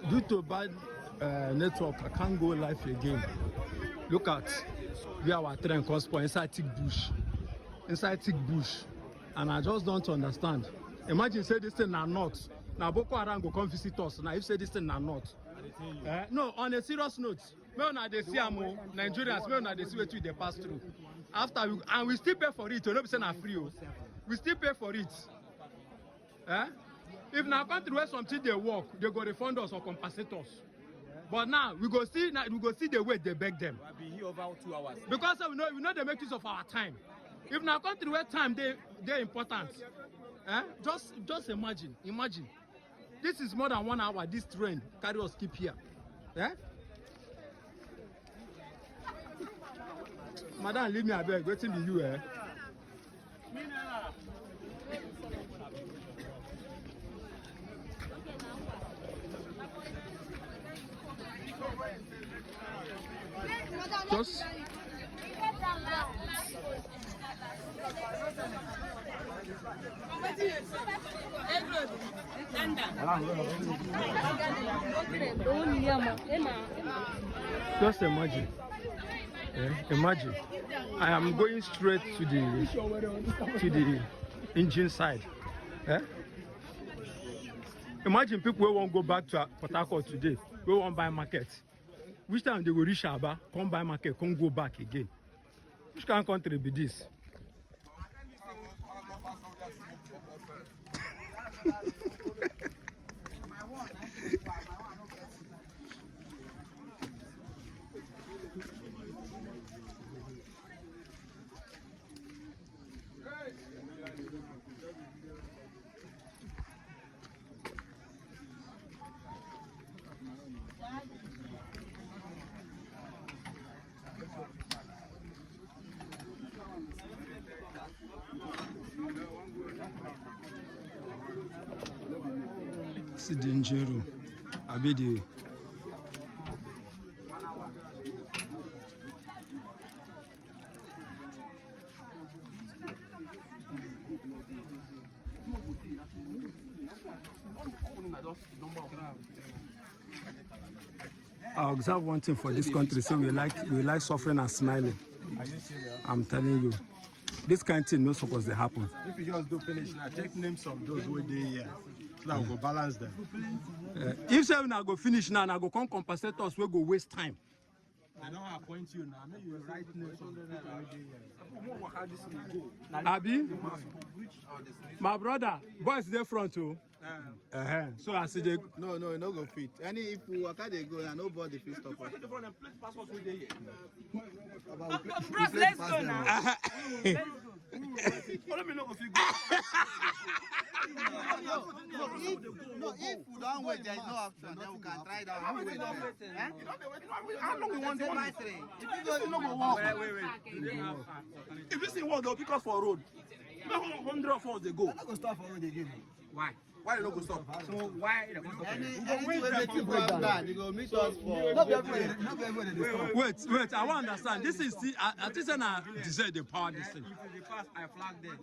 Due to bad network, I can't go live again. Look at where our train comes for inside thick bush. Inside thick bush. And I just don't understand. Imagine say this thing are not. Now Boko Haram go come visit us. Now if say this thing are not. No, on a serious note, they see Nigerians, they see what they pass through. After we still pay for it. You know, we free. We still pay for it. If now country where something they work, they go refund us or compensate us. But now we go see the way they beg them. I've been here over 2 hours. Because we know they make use of our time. If now country where time they important. Just imagine. This is more than 1 hour. This train carry us keep here. Madam, leave me a beg. Waiting be you, Just imagine. Imagine. I am going straight to the engine side. Imagine people who won't go back to Port Harcourt today. We won't buy market. Which time they will reach Aba, come buy market, come go back again. Which kind of country be this? See the engine room. I be the I observe one thing for this country, so we like suffering and smiling. Are you serious? I'm telling you. This kind of thing not supposed to happen. If you just do finish now, take names of those who they here. So that we go balance them. If say we go finish now, I go come compensate us, we go waste time. I don't appoint you now. Maybe you write names of the people who they here. Abi, my brother, boys there front too. So I see they No, no go fit. Any if we work out they go and nobody fit stop us. Bros, let's go now. Let me know if you go. No, if we don't wait, there is no option. Then we can try that. How long we want to By three. If you go, no go walk. If this thing work, they'll pick us for road. 100 of us they go. I'm not gonna stop for road again. Why? Why you not go stop? So why the cost of Anything wey make you go down, you go meet us for. Not everybody dey stop. wait, I want to understand. This is still I think say na deserve the power this thing. If you pass, I flag them.